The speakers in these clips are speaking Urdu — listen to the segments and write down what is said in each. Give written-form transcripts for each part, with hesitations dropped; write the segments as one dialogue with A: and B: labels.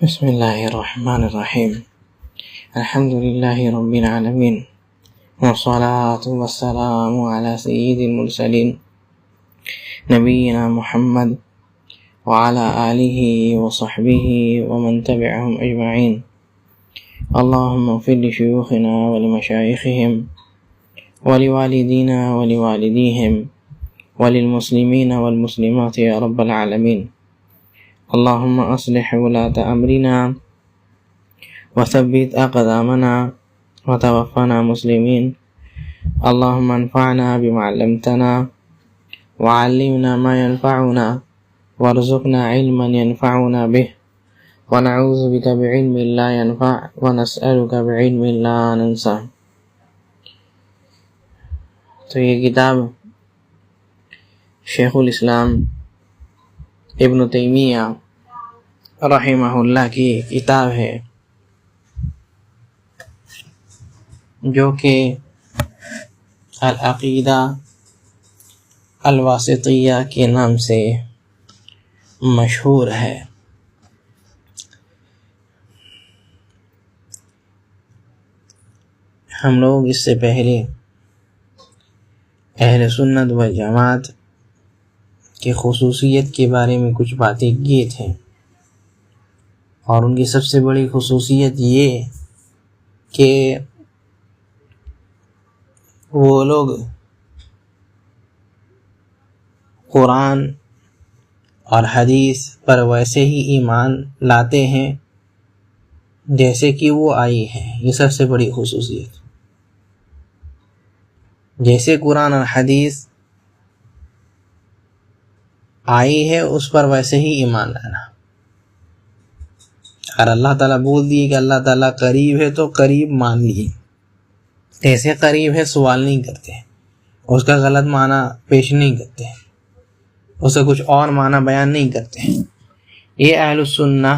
A: بسم اللہ الرحمن الرحیم الحمد للہ رب العالمین والصلاة والسلام علی سید المرسلین نبینا محمد وعلى آلہ وصحبہ ومن تبعهم اجمعین اللہم اغفر لشیوخنا ولمشایخہم ولوالدینا ولوالدیہم وللمسلمین والمسلمات یا رب العالمین اللهم أصلح ولاة أمرنا وثبت أقدامنا وتوفنا مسلمين اللهم انفعنا بما علمتنا وعلمنا ما ينفعنا وارزقنا علما ينفعنا به ونعوذ بك بعلم لا ينفع ونسألك بعلم لا ننسى. تو یہ کتاب شیخ الاسلام ابن تیمیہ رحمہ اللہ کی کتاب ہے، جو کہ العقیدہ الواسطیہ کے نام سے مشہور ہے. ہم لوگ اس سے پہلے اہل سنت والجماعت کی خصوصیت کے بارے میں کچھ باتیں کیے تھے، اور ان کی سب سے بڑی خصوصیت یہ کہ وہ لوگ قرآن اور حدیث پر ویسے ہی ایمان لاتے ہیں جیسے کہ وہ آئی ہے. یہ سب سے بڑی خصوصیت، جیسے قرآن اور حدیث آئی ہے اس پر ویسے ہی ایمان لانا. اگر اللہ تعالیٰ بول دیے کہ اللہ تعالیٰ قریب ہے تو قریب مان لیے، ایسے قریب ہے سوال نہیں کرتے، اس کا غلط معنی پیش نہیں کرتے، اس کا کچھ اور معنی بیان نہیں کرتے. یہ اہل السنہ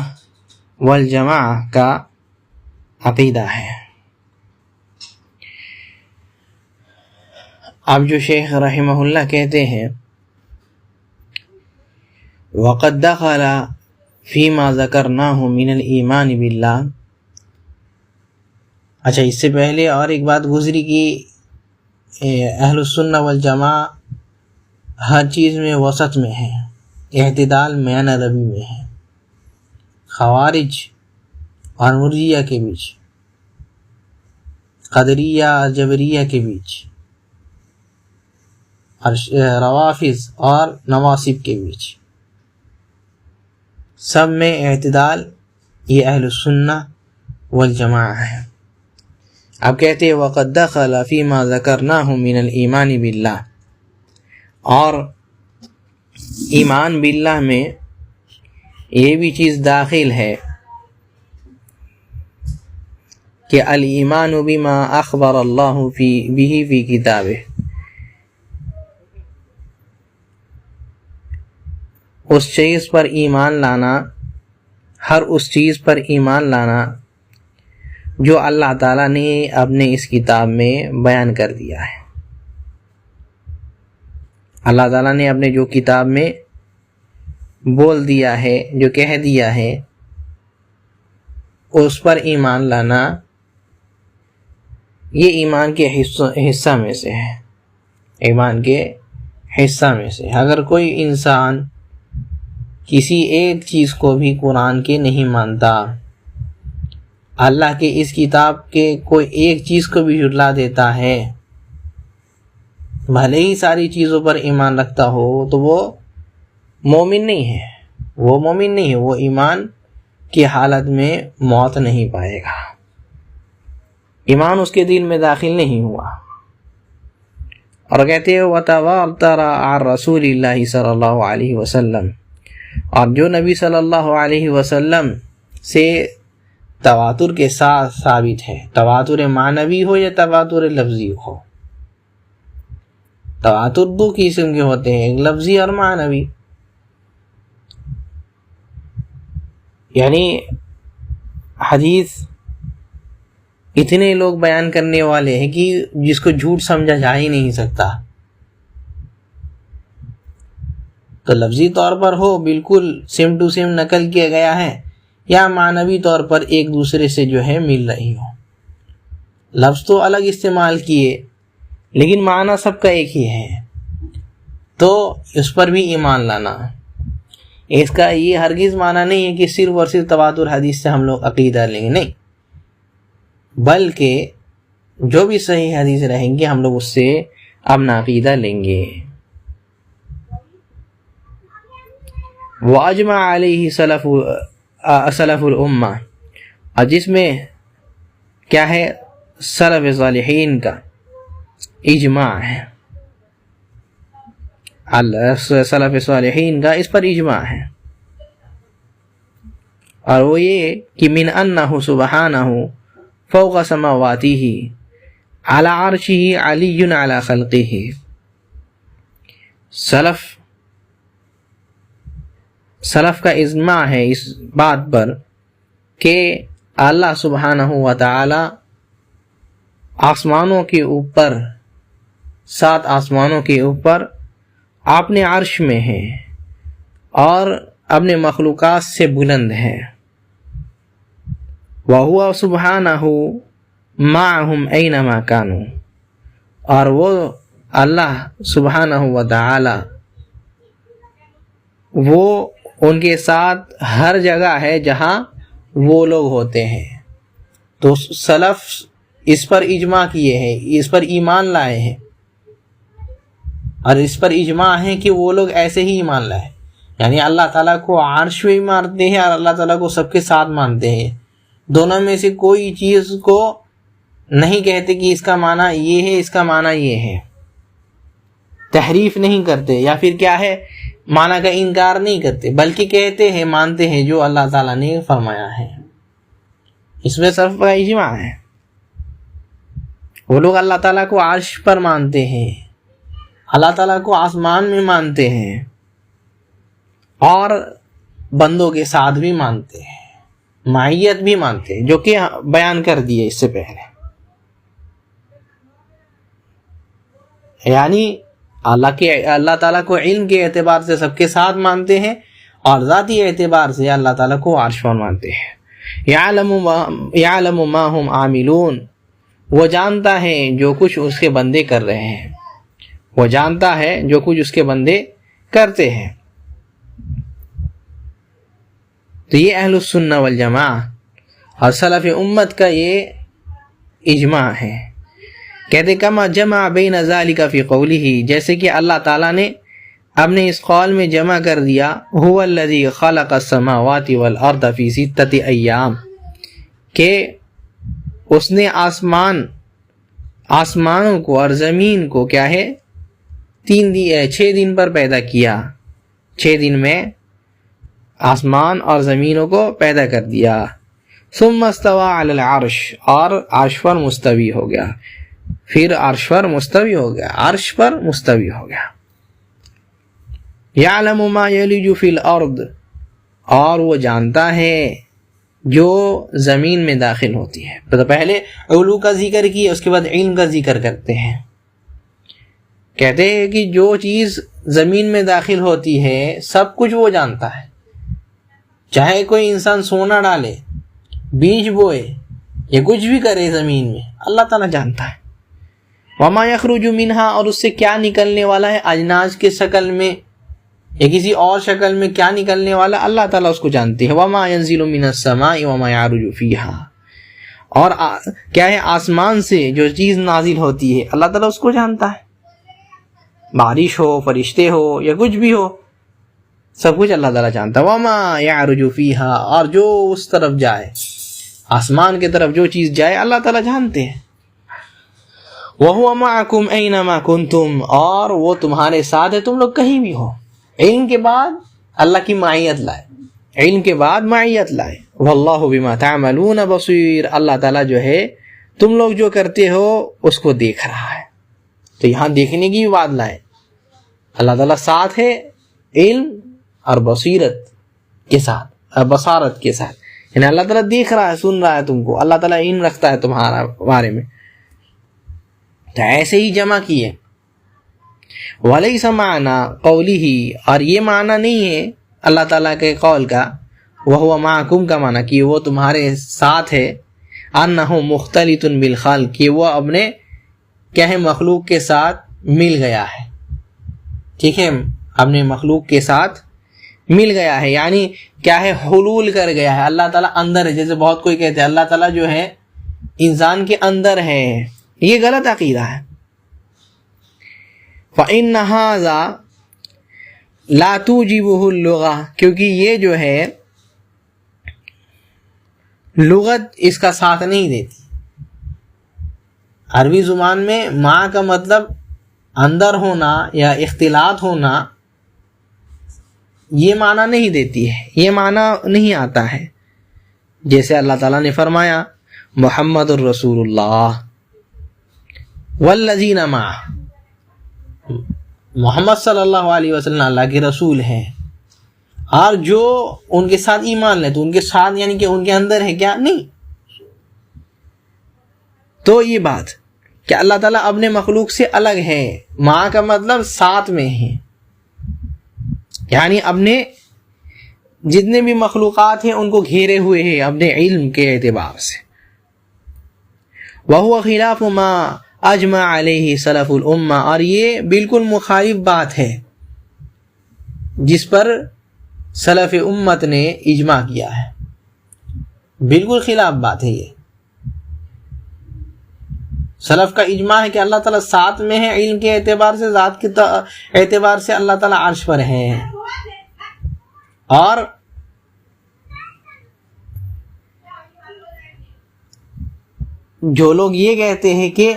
A: والجماعہ کا عقیدہ ہے. اب جو شیخ رحمہ اللہ کہتے ہیں وَقَدْ دَخَلَ فِي مَا ذَكَرْنَاهُ مِنَ الْإِيمَانِ بِاللَّهِ. اچھا، اس سے پہلے اور ایک بات گزری کہ اہل السنہ والجماعہ ہر چیز میں وسط میں ہے، اعتدال میان روی میں ہے. خوارج اور مرجیہ کے بیچ، قدریہ اور جبریہ کے بیچ، اور روافض اور نواصب کے بیچ، سب میں اعتدال یہ اہل السنہ والجماعہ ہے. اب کہتے ہیں وَقَدْ دَخَلَ فِي مَا ذَكَرْنَاهُ مِنَ الْإِيمَانِ بِاللَّهِ، اور ایمان باللہ میں یہ بھی چیز داخل ہے کہ الایمان بما اخبر اللہ بہ فی کتابہ، اس چیز پر ایمان لانا، ہر اس چیز پر ایمان لانا جو اللہ تعالیٰ نے اپنے اس کتاب میں بیان کر دیا ہے. اللہ تعالیٰ نے اپنے جو کتاب میں بول دیا ہے، جو کہہ دیا ہے، اس پر ایمان لانا یہ ایمان کے حصہ میں سے ہے. ایمان کے حصہ میں سے اگر کوئی انسان کسی ایک چیز کو بھی قرآن کے نہیں مانتا، اللہ کے اس کتاب کے کوئی ایک چیز کو بھی جھٹلا دیتا ہے، بھلے ہی ساری چیزوں پر ایمان رکھتا ہو، تو وہ مومن نہیں ہے. وہ مومن نہیں ہے، وہ ایمان کی حالت میں موت نہیں پائے گا، ایمان اس کے دل میں داخل نہیں ہوا. اور کہتے ہیں وَتَوَاتَرَ عَنْ رَسُولِ اللَّهِ صلی اللہ علیہ وسلم، اور جو نبی صلی اللہ علیہ وسلم سے تواتر کے ساتھ ثابت ہے، تواتر معنوی ہو یا تواتر لفظی ہو. تواتر دو قسم کے ہوتے ہیں، ایک لفظی اور معنوی. یعنی حدیث اتنے لوگ بیان کرنے والے ہیں کہ جس کو جھوٹ سمجھا جا ہی نہیں سکتا. تو لفظی طور پر ہو بالکل سیم ٹو سیم نقل کیا گیا ہے، یا معنوی طور پر ایک دوسرے سے جو ہے مل رہی ہو. لفظ تو الگ استعمال کیے لیکن معنی سب کا ایک ہی ہے، تو اس پر بھی ایمان لانا. اس کا یہ ہرگز معنی نہیں ہے کہ صرف اور صرف تواتر حدیث سے ہم لوگ عقیدہ لیں گے، نہیں، بلکہ جو بھی صحیح حدیث رہیں گے ہم لوگ اس سے اپنا عقیدہ لیں گے. واجمع علیہ سلف الامہ، اور جس میں کیا ہے سلف صالحین کا اجماع ہے، سلف صالحین کا اس پر اجماع ہے، اور وہ یہ کہ من انہ سبحانہ فوق سماواتہ علی عرشہ علی علی خلقہ. سلف کا اجماع ہے اس بات پر کہ اللہ سبحانہ و تعالی آسمانوں کے اوپر، 7 آسمانوں کے اوپر اپنے عرش میں ہے اور اپنے مخلوقات سے بلند ہے. وَهُوَ سُبْحَانَهُ مَعَهُمْ أَيْنَمَا كَانُوا، اور وہ اللہ سبحانہ و تعالی وہ ان کے ساتھ ہر جگہ ہے جہاں وہ لوگ ہوتے ہیں. تو سلف اس پر اجماع کیے ہیں، اس پر ایمان لائے ہیں، اور اس پر اجماع ہے کہ وہ لوگ ایسے ہی ایمان لائے، یعنی اللہ تعالیٰ کو عرش میں مانتے ہیں اور اللہ تعالیٰ کو سب کے ساتھ مانتے ہیں. دونوں میں سے کوئی چیز کو نہیں کہتے کہ اس کا معنی یہ ہے، اس کا معنی یہ ہے، تحریف نہیں کرتے یا پھر کیا ہے معنی کا انکار نہیں کرتے، بلکہ کہتے ہیں، مانتے ہیں جو اللہ تعالیٰ نے فرمایا ہے. اس میں صرف کا اجماع ہے. وہ لوگ اللہ تعالیٰ کو عرش پر مانتے ہیں، اللہ تعالیٰ کو آسمان میں مانتے ہیں، اور بندوں کے ساتھ بھی مانتے ہیں، معیت بھی مانتے ہیں، جو کہ بیان کر دیے اس سے پہلے. یعنی اللہ تعالیٰ کو علم کے اعتبار سے سب کے ساتھ مانتے ہیں، اور ذاتی اعتبار سے اللہ تعالیٰ کو عرش پر مانتے ہیں. یعلم ما ہم عاملون، وہ جانتا ہے جو کچھ اس کے بندے کر رہے ہیں، وہ جانتا ہے جو کچھ اس کے بندے کرتے ہیں. تو یہ اہل السنہ والجماعہ اور سلف امت کا یہ اجماع ہے. کہتے کما جمع بین ذالک فی قولہ، جیسے کہ اللہ تعالیٰ نے اپنے اس قول میں جمع کر دیا، هو الذی خلق السماوات والارض فی 6 ایام، کہ اس نے آسمانوں کو اور زمین کو کیا ہے 6 دن پر پیدا کیا، 6 دن میں آسمان اور زمینوں کو پیدا کر دیا. ثم استوى علی العرش، اور عرش پر مستوی ہو گیا، پھر عرش پر مستوی ہو گیا، عرش پر مستوی ہو گیا. یعلم ما یلج فی الارض، اور وہ جانتا ہے جو زمین میں داخل ہوتی ہے. تو پہلے علو کا ذکر کیا، اس کے بعد علم کا ذکر کرتے ہیں. کہتے ہیں کہ جو چیز زمین میں داخل ہوتی ہے سب کچھ وہ جانتا ہے. چاہے کوئی انسان سونا ڈالے، بیج بوئے، یا کچھ بھی کرے زمین میں، اللہ تعالیٰ جانتا ہے. وما یخرج منہا، اور اس سے کیا نکلنے والا ہے اجناس کے شکل میں یا کسی اور شکل میں کیا نکلنے والا، اللہ تعالیٰ اس کو جانتے ہیں. وما ينزل من السماء وما يعرج فيها، اور کیا ہے آسمان سے جو چیز نازل ہوتی ہے اللہ تعالیٰ اس کو جانتا ہے. بارش ہو، فرشتے ہو، یا کچھ بھی ہو، سب کچھ اللہ تعالیٰ جانتا ہے. وما يعرج فيها، اور جو اس طرف جائے، آسمان کی طرف جو چیز جائے اللہ تعالیٰ جانتے ہیں. وَهُوَ مَعَكُمْ أَيْنَمَا كُنْتُمْ، اور وہ تمہارے ساتھ ہے تم لوگ کہیں بھی ہو. علم کے بعد اللہ کی معیت لائے، علم کے بعد معیت لائے. وَاللَّهُ بِمَا تَعْمَلُونَ بَصِيرٌ، اللہ تعالیٰ جو ہے تم لوگ جو کرتے ہو اس کو دیکھ رہا ہے. تو یہاں دیکھنے کی بھی بات لائے. اللہ تعالیٰ ساتھ ہے علم اور بصیرت کے ساتھ، بصارت کے ساتھ، یعنی اللہ تعالیٰ دیکھ رہا ہے، سن رہا ہے تم کو، اللہ تعالیٰ علم رکھتا ہے تمہارا بارے میں. تو ایسے ہی جمع کیے. وَلَيْسَ مَعْنَا قَوْلِهِ، اور یہ معنی نہیں ہے اللہ تعالیٰ کے قول کا وَهُوَ مَعَكُمْ کا معنی کہ وہ تمہارے ساتھ ہے، أَنَّهُ مُخْتَلِطٌ بِالْخَلْقِ کہ وہ اپنے کیا ہے مخلوق کے ساتھ مل گیا ہے، ٹھیک ہے، اپنے مخلوق کے ساتھ مل گیا ہے، یعنی کیا ہے حلول کر گیا ہے، اللہ تعالیٰ اندر ہے. جیسے بہت کوئی کہتے ہیں اللہ تعالیٰ جو ہے انسان کے اندر ہے، یہ غلط عقیدہ ہے. فَإِنَّ هَذَا لَا تُوجِبُهُ اللُّغَةُ کیونکہ یہ جو ہے لغت اس کا ساتھ نہیں دیتی. عربی زبان میں ماں کا مطلب اندر ہونا یا اختلاط ہونا یہ معنی نہیں دیتی ہے، یہ معنی نہیں آتا ہے. جیسے اللہ تعالیٰ نے فرمایا محمد الرسول اللہ والذین معہ، محمد صلی اللہ علیہ وسلم اللہ کے رسول ہیں اور جو ان کے ساتھ ایمان لے، تو ان کے ساتھ یعنی کہ ان کے اندر ہے کیا نہیں. تو یہ بات کہ اللہ تعالیٰ اپنے مخلوق سے الگ ہے، ماں کا مطلب ساتھ میں ہے، یعنی اپنے جتنے بھی مخلوقات ہیں ان کو گھیرے ہوئے ہیں اپنے علم کے اعتبار سے. وَهُوَ خِلَافُ مَا اجمع علیہ سلف الامہ، اور یہ بالکل مخالف بات ہے جس پر سلف امت نے اجماع کیا ہے، بالکل خلاف بات ہے. یہ سلف کا اجماع ہے کہ اللہ تعالیٰ ساتھ میں ہے، علم کے اعتبار سے، ذات کے اعتبار سے اللہ تعالیٰ عرش پر ہے. اور جو لوگ یہ کہتے ہیں کہ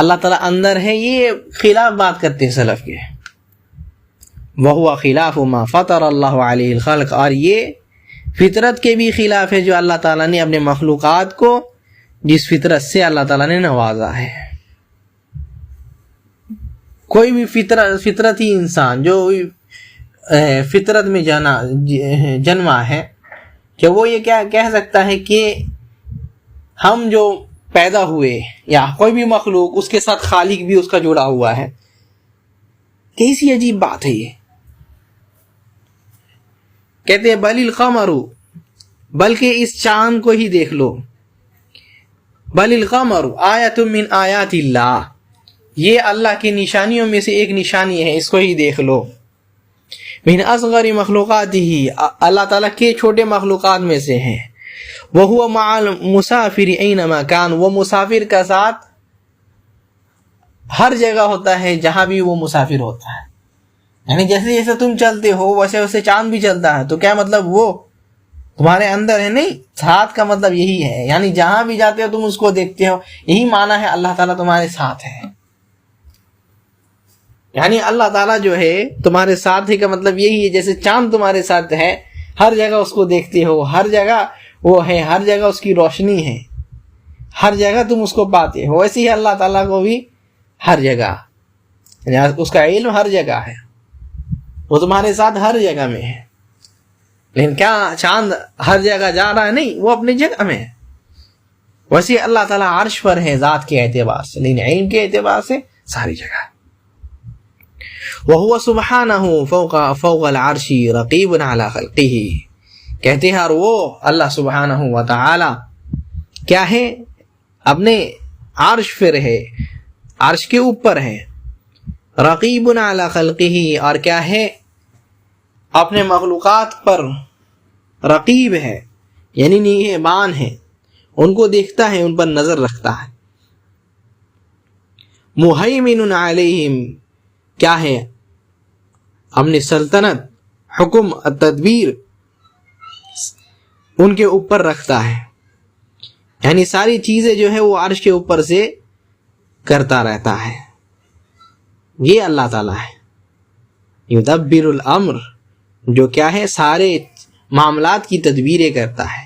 A: اللہ تعالیٰ اندر ہے، یہ خلاف بات کرتے ہیں سلف کے. وَهُوَ خِلَافُ مَا فَطَرَ اللَّهُ عَلَيْهِ الْخَلْقَ، اور یہ فطرت کے بھی خلاف ہے جو اللہ تعالیٰ نے اپنے مخلوقات کو جس فطرت سے اللہ تعالیٰ نے نوازا ہے. کوئی بھی فطرتی انسان جو فطرت میں جنما ہے، کہ وہ یہ کیا کہہ سکتا ہے کہ ہم جو پیدا ہوئے یا کوئی بھی مخلوق اس کے ساتھ خالق بھی اس کا جڑا ہوا ہے. کیسی عجیب بات ہے یہ. کہتے ہیں بل القمر، بلکہ اس چاند کو ہی دیکھ لو، بل القمر آیۃ من آیات اللہ، یہ اللہ کی نشانیوں میں سے ایک نشانی ہے، اس کو ہی دیکھ لو. من اصغر مخلوقات ہی، اللہ تعالیٰ کے چھوٹے مخلوقات میں سے ہیں. وَهُوَ مَعَ الْمُسَافِرِ أَيْنَمَا كَانَ، وہ مسافر کا ساتھ ہر جگہ ہوتا ہے جہاں بھی وہ مسافر ہوتا ہے. یعنی جیسے جیسے تم چلتے ہو ویسے ویسے چاند بھی چلتا ہے. تو کیا مطلب وہ تمہارے اندر ہے؟ نہیں، ساتھ کا مطلب یہی ہے، یعنی جہاں بھی جاتے ہو تم اس کو دیکھتے ہو. یہی معنی ہے اللہ تعالیٰ تمہارے ساتھ ہے، یعنی اللہ تعالیٰ جو ہے تمہارے ساتھ ہے کا مطلب یہی ہے جیسے چاند تمہارے ساتھ ہے، ہر جگہ اس کو دیکھتے ہو، ہر جگہ وہ ہے، ہر جگہ اس کی روشنی ہے، ہر جگہ تم اس کو پاتے ہو. ویسے ہی اللہ تعالیٰ کو بھی ہر جگہ، یعنی اس کا علم ہر جگہ ہے، وہ تمہارے ساتھ ہر جگہ میں ہے. لیکن کیا چاند ہر جگہ جا رہا ہے؟ نہیں، وہ اپنی جگہ میں ہے. ویسے اللہ تعالیٰ عرش پر ہے ذات کے اعتبار سے، لیکن علم کے اعتبار سے ساری جگہ. وَهُوَ سُبْحَانَهُ فَوْقَ الْعَرْشِ رَقِيبٌ عَلَى خَلْقِهِ، کہتے ہیں اور وہ اللہ سبحانہ و تعالی کیا ہے اپنے عرش پر ہے، عرش کے اوپر ہے. رقیب علی خلقہ، اور کیا ہے اپنے مخلوقات پر رقیب ہے، یعنی نگہبان ہے، ان کو دیکھتا ہے، ان پر نظر رکھتا ہے. مہیمن علیہم، کیا ہے اپنی سلطنت، حکم، تدبیر ان کے اوپر رکھتا ہے، یعنی ساری چیزیں جو ہے وہ عرش کے اوپر سے کرتا رہتا ہے. یہ اللہ تعالیٰ ہے. یدبر الامر، جو کیا ہے سارے معاملات کی تدبیریں کرتا ہے،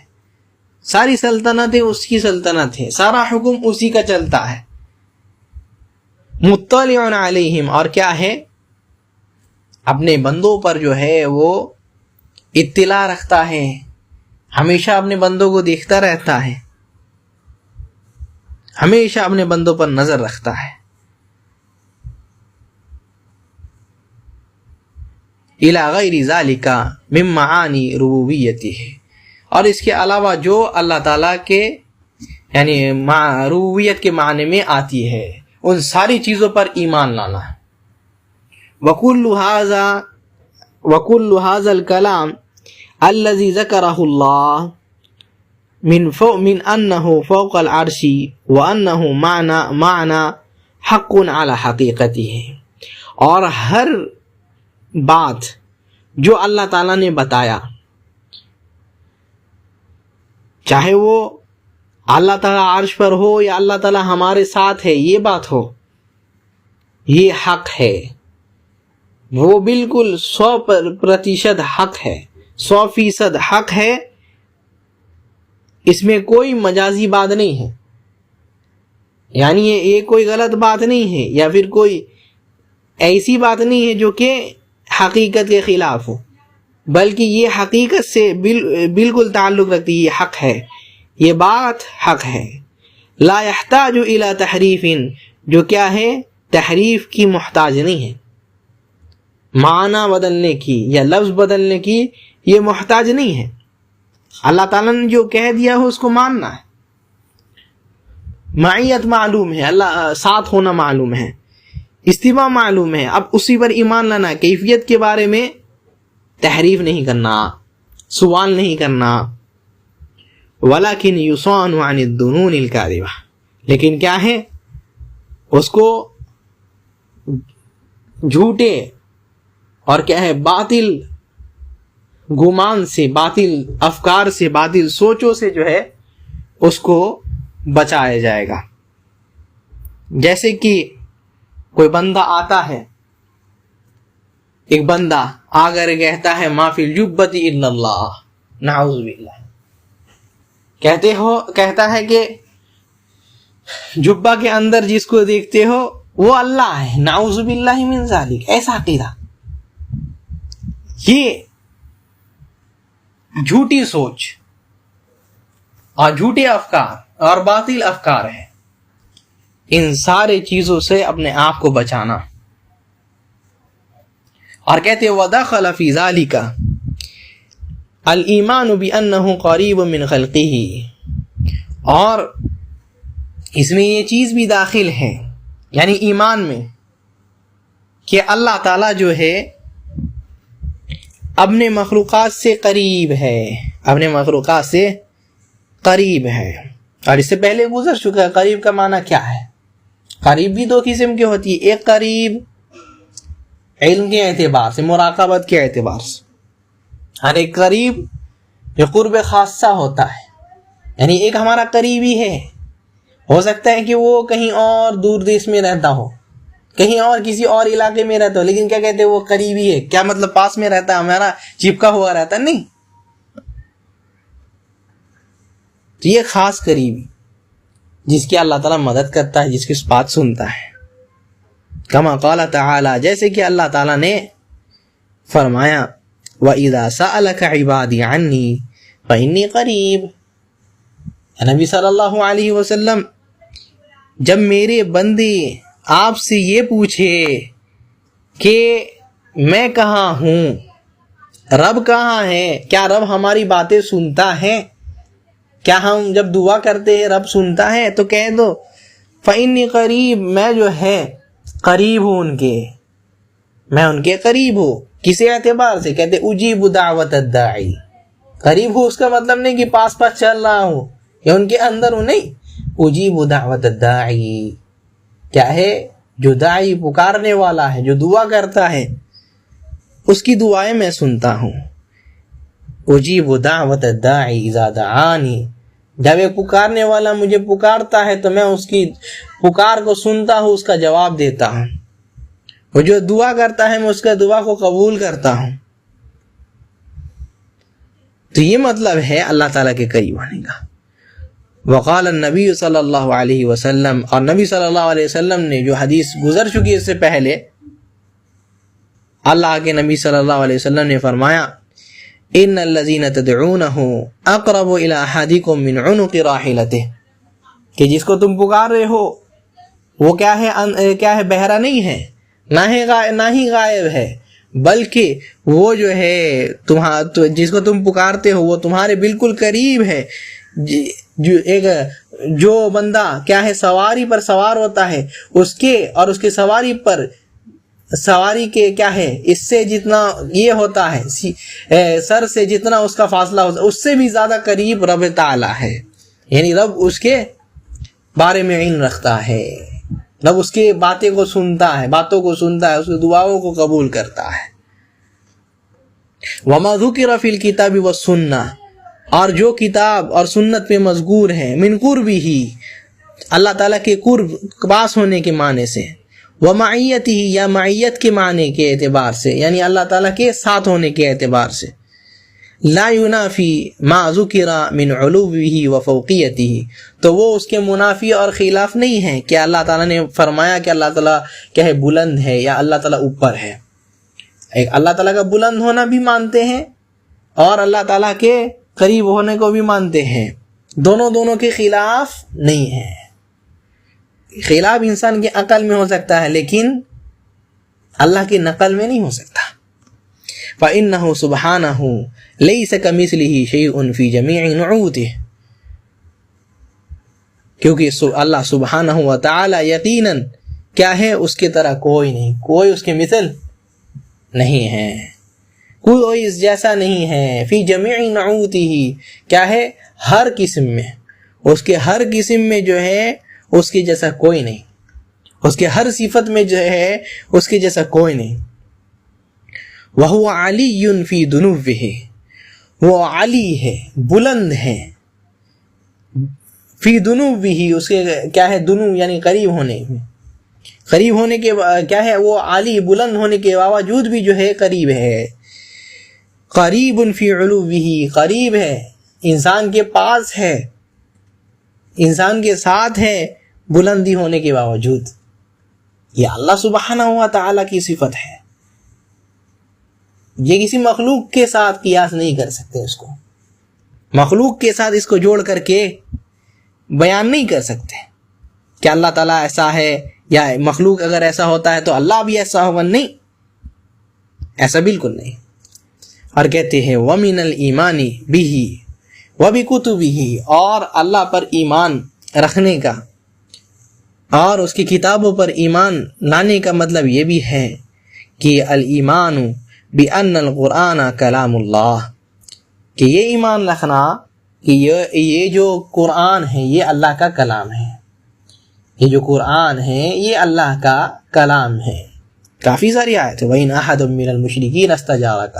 A: ساری سلطنتیں اس کی سلطنت ہے، سارا حکم اسی کا چلتا ہے. مطلع علیہم، اور کیا ہے اپنے بندوں پر جو ہے وہ اطلاع رکھتا ہے، ہمیشہ اپنے بندوں کو دیکھتا رہتا ہے، ہمیشہ اپنے بندوں پر نظر رکھتا ہے. الی غیر ذالک من معانی ربوبیتہ، اور اس کے علاوہ جو اللہ تعالیٰ کے یعنی ربوبیت کے معنی میں آتی ہے ان ساری چیزوں پر ایمان لانا ہے. وَكُلُّ هَذَا الْكَلَامِ الَّذِي ذَكَرَهُ اللَّهُ من أنه فوق العرش وأنه معنى حق على حقیقته. اور ہر بات جو اللہ تعالیٰ نے بتایا چاہے وہ اللہ تعالیٰ عرش پر ہو یا اللہ تعالیٰ ہمارے ساتھ ہے یہ بات ہو یہ حق ہے وہ بالکل 100% حق ہے 100% حق ہے. اس میں کوئی مجازی بات نہیں ہے یعنی یہ کوئی غلط بات نہیں ہے یا پھر کوئی ایسی بات نہیں ہے جو کہ حقیقت کے خلاف ہو بلکہ یہ حقیقت سے بالکل تعلق رکھتی ہے. یہ حق ہے یہ بات حق ہے. لا يحتاج الى تحریف جو کیا ہے تحریف کی محتاج نہیں ہے معنی بدلنے کی یا لفظ بدلنے کی یہ محتاج نہیں ہے. اللہ تعالیٰ نے جو کہہ دیا ہو اس کو ماننا ہے. معیت معلوم ہے اللہ ساتھ ہونا معلوم ہے استوا معلوم ہے اب اسی پر ایمان لانا کیفیت کے بارے میں تحریف نہیں کرنا سوال نہیں کرنا. وَلَكِنْ يُصَانُ عَنِ الدُّنُونِ الْكَاذِبَةِ لیکن کیا ہے اس کو جھوٹے اور کیا ہے باطل گمان سے باطل افکار سے باطل سوچوں سے جو ہے اس کو بچایا جائے گا. جیسے کہ کوئی بندہ آتا ہے ایک بندہ آ کر کہتا ہے ما فی الجبۃ الا اللہ نعوذ باللہ کہتا ہے کہ جبہ کے اندر جس کو دیکھتے ہو وہ اللہ ہے نعوذ باللہ من ذالک. ایسا عقیدہ یہ جھوٹی سوچ اور جھوٹے افکار اور باطل افکار ہیں. ان سارے چیزوں سے اپنے آپ کو بچانا. اور کہتے ہیں وَدَخَلَ فِي ذَلِكَ الْإِيمَانُ بِأَنَّهُ قَرِيبٌ مِّنْ خَلْقِهِ اور اس میں یہ چیز بھی داخل ہے یعنی ایمان میں کہ اللہ تعالیٰ جو ہے اپنے مخلوقات سے قریب ہے اپنے مخلوقات سے قریب ہے. اور اس سے پہلے گزر چکا ہے قریب کا معنی کیا ہے. قریب بھی 2 قسم کی ہوتی ہے. ایک قریب علم کے اعتبار سے مراقبت کے اعتبار سے اور ایک قریب جو قرب خاصہ ہوتا ہے یعنی ایک ہمارا قریبی ہے ہو سکتا ہے کہ وہ کہیں اور دور دیش میں رہتا ہو کہیں اور کسی اور علاقے میں رہتا ہو لیکن کیا کہتے ہیں وہ قریبی ہے. کیا مطلب پاس میں رہتا ہے ہمارا چپکا ہوا رہتا ہے نہیں. تو یہ خاص قریبی جس کی اللہ تعالیٰ مدد کرتا ہے جس کی بات سنتا ہے. کما قال تعالی جیسے کہ اللہ تعالیٰ نے فرمایا وَإِذَا سَأَلَكَ عِبَادِي عَنِّي فَإِنِّي قَرِيب. نبی صلی اللہ علیہ وسلم جب میرے بندے آپ سے یہ پوچھے کہ میں کہاں ہوں رب کہاں ہے کیا رب ہماری باتیں سنتا ہے کیا ہم جب دعا کرتے ہیں رب سنتا ہے تو کہہ دو فَإِنِّي قریب میں جو ہے قریب ہوں میں ان کے قریب ہوں. کس اعتبار سے کہتے اجیب دعوت الداعی قریب ہوں اس کا مطلب نہیں کہ پاس چل رہا ہوں یا ان کے اندر ہوں نہیں. اجیب دعوت الداعی کیا ہے جو داعی پکارنے والا ہے جو دعا کرتا ہے اس کی دعائیں میں سنتا ہوں. اجیب دعوت الداعی اذا دعانی جب ایک پکارنے والا مجھے پکارتا ہے تو میں اس کی پکار کو سنتا ہوں اس کا جواب دیتا ہوں. وہ جو دعا کرتا ہے میں اس کا دعا کو قبول کرتا ہوں. تو یہ مطلب ہے اللہ تعالیٰ کے قریب آنے کا. وقال النبی صلی اللہ علیہ وسلم اور نبی صلی اللہ علیہ وسلم نے جو حدیث گزر چکی اس سے پہلے اللہ کے نبی صلی اللہ علیہ وسلم نے فرمایا ان الذین تدعونه اقرب الى احدکم من عنق راحلته کہ جس کو تم پکار رہے ہو وہ کیا ہے بہرا نہیں ہے نہ ہی غائب ہے بلکہ وہ جو ہے جس کو تم پکارتے ہو وہ تمہارے بالکل قریب ہے. جو بندہ کیا ہے سواری پر سوار ہوتا ہے اس کے اور اس کے سواری کے کیا ہے اس سے جتنا یہ ہوتا ہے سر سے جتنا اس کا فاصلہ ہوتا ہے اس سے بھی زیادہ قریب رب تعالی ہے. یعنی رب اس کے بارے میں علم رکھتا ہے، رب اس کے باتوں کو سنتا ہے، اس کی دعاؤں کو قبول کرتا ہے. وما ذکر فی الکتاب والسنہ، اور جو کتاب اور سنت پہ مذکور ہے، من قربہ، اللہ تعالیٰ کے قرب پاس ہونے کے معنی سے، ومعیتہ، یا معیت کے معنی کے اعتبار سے، یعنی اللہ تعالیٰ کے ساتھ ہونے کے اعتبار سے، لا ینافی ما ذکر من علوہ وفوقیتہ، تو وہ اس کے منافی اور خلاف نہیں ہے کہ اللہ تعالیٰ نے فرمایا کہ اللہ تعالیٰ کیا ہے بلند ہے یا اللہ تعالیٰ اوپر ہے. ایک اللہ تعالیٰ کا بلند ہونا بھی مانتے ہیں اور اللہ تعالیٰ کے قریب ہونے کو بھی مانتے ہیں، دونوں کے خلاف نہیں ہے. خلاف انسان کی عقل میں ہو سکتا ہے لیکن اللہ کی نقل میں نہیں ہو سکتا. فإنه سبحانه ليس كمثله شيء في جميع نعوته، کیونکہ اللہ سبحانہ و تعالی یقیناً کیا ہے اس کی طرح کوئی نہیں، کوئی اس کے مثل نہیں ہے، کوئی اس جیسا نہیں ہے. فی جمیع نعوته، کیا ہے ہر قسم میں، اس کے ہر قسم میں جو ہے اس کے جیسا کوئی نہیں، اس کے ہر صفت میں جو ہے اس کے جیسا کوئی نہیں. وَهُوَ عَلِيٌّ فِي دُنُوِّهِ، وہ علی ہے، بلند ہے، فی دنوبہ، اس کے کیا ہے دنو یعنی قریب ہونے میں، قریب ہونے کے کیا ہے وہ عالی بلند ہونے کے باوجود بھی جو ہے قریب ہے. قریب فی علوہ، قریب ہے، انسان کے پاس ہے، انسان کے ساتھ ہے بلندی ہونے کے باوجود. یہ اللہ سبحانہ و تعالیٰ کی صفت ہے، یہ کسی مخلوق کے ساتھ قیاس نہیں کر سکتے. اس کو مخلوق کے ساتھ اس کو جوڑ کر کے بیان نہیں کر سکتے کہ اللہ تعالیٰ ایسا ہے، یا مخلوق اگر ایسا ہوتا ہے تو اللہ بھی ایسا ہوگا. نہیں، ایسا بالکل نہیں. اور کہتے ہیں وَمِنَ الْإِيمَانِ بِهِ وَبِكُتُبِهِ، اور اللہ پر ایمان رکھنے کا اور اس کی کتابوں پر ایمان لانے کا مطلب یہ بھی ہے کہ الایمان بِأَنَّ الْقُرْآنَ کلام اللہ، کہ یہ ایمان رکھنا کہ یہ جو قرآن ہے یہ اللہ کا کلام ہے، یہ جو قرآن ہے یہ اللہ کا کلام ہے. کافی ساری آیت ہے. وَإِنْ أَحَدٌ مِّنَ الْمُشْرِكِينَ اسْتَجَارَكَ